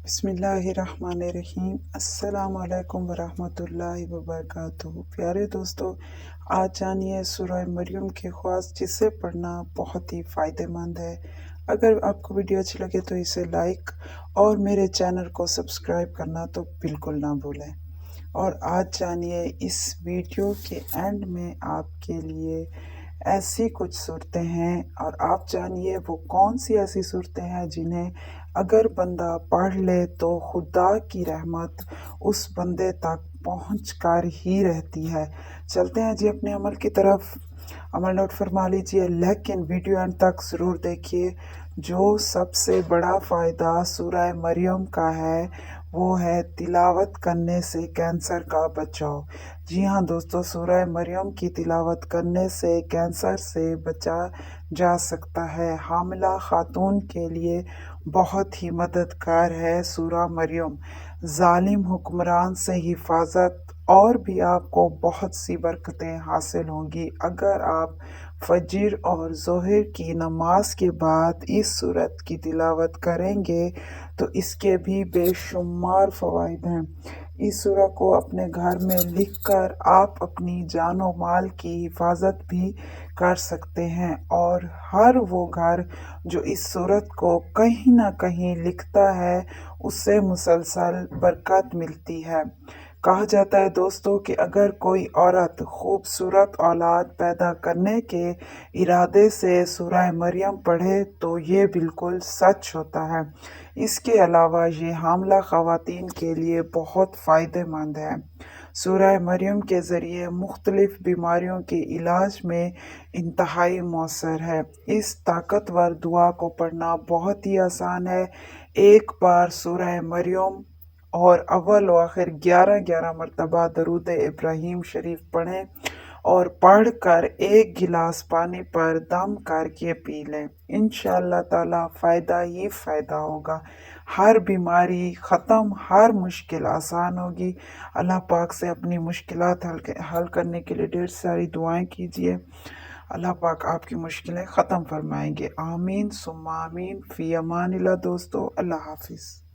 बिस्मिल्लाहिर्रहमानिर्रहीम। अस्सलाम वालेकुम वरहमतुल्लाहि वबरकातुहू। प्यारे दोस्तों, आज जानिए सूरह मरियम के ख़वास जिसे पढ़ना बहुत ही फ़ायदेमंद है। अगर आपको वीडियो अच्छी लगे तो इसे लाइक और मेरे चैनल को सब्सक्राइब करना तो बिल्कुल ना भूलें। और आज जानिए इस वीडियो के एंड में आपके लिए ऐसी कुछ सूरतें हैं और आप जानिए वो कौन सी ऐसी सूरतें हैं जिन्हें अगर बंदा पढ़ ले तो खुदा की रहमत उस बंदे तक पहुँच कर ही रहती है। चलते हैं जी अपने अमल की तरफ। अमल नोट फरमा लीजिए, लेकिन वीडियो एंड तक ज़रूर देखिए। जो सबसे बड़ा फ़ायदा सूरह मरियम का है वो है तिलावत करने से कैंसर का बचाव। जी हाँ दोस्तों, सूरह मरियम की तिलावत करने से कैंसर से बचा जा सकता है। हामिला खातून के लिए बहुत ही मददगार है सूरह मरियम। जालिम हुक्मरान से हिफाजत और भी आपको बहुत सी बरकतें हासिल होंगी अगर आप फजर और ज़ोहर की नमाज के बाद इस सूरत की तिलावत करेंगे तो इसके भी बेशुमार फ़वाइद हैं। इस सूरत को अपने घर में लिखकर आप अपनी जान और माल की हिफाजत भी कर सकते हैं और हर वो घर जो इस सूरत को कहीं ना कहीं लिखता है उससे मुसलसल बरकत मिलती है। कहा जाता है दोस्तों कि अगर कोई औरत खूबसूरत औलाद पैदा करने के इरादे से सूरह मरियम पढ़े तो ये बिल्कुल सच होता है। इसके अलावा ये हामला ख़वातीन के लिए बहुत फ़ायदेमंद है। सूरह मरियम के ज़रिए मुख्तलिफ़ बीमारियों के इलाज में इंतहाई मौसर है। इस ताकतवर दुआ को पढ़ना बहुत ही आसान है। एक बार सूरह मरियम और अव्वल व आखिर 11-11 मरतबा दरूद इब्राहीम शरीफ पढ़ें और पढ़कर एक गिलास पानी पर दम करके पी लें। इंशाअल्लाह ताला फ़ायदा ही फ़ायदा होगा। हर बीमारी ख़त्म, हर मुश्किल आसान होगी। अल्लाह पाक से अपनी मुश्किलात हल करने के लिए ढेर सारी दुआएं कीजिए। अल्लाह पाक आपकी मुश्किलें ख़त्म फरमाएंगे। आमीन सुम्मा आमीन। फ़ी अमानिल्लाह दोस्तों, अल्लाह हाफिज़।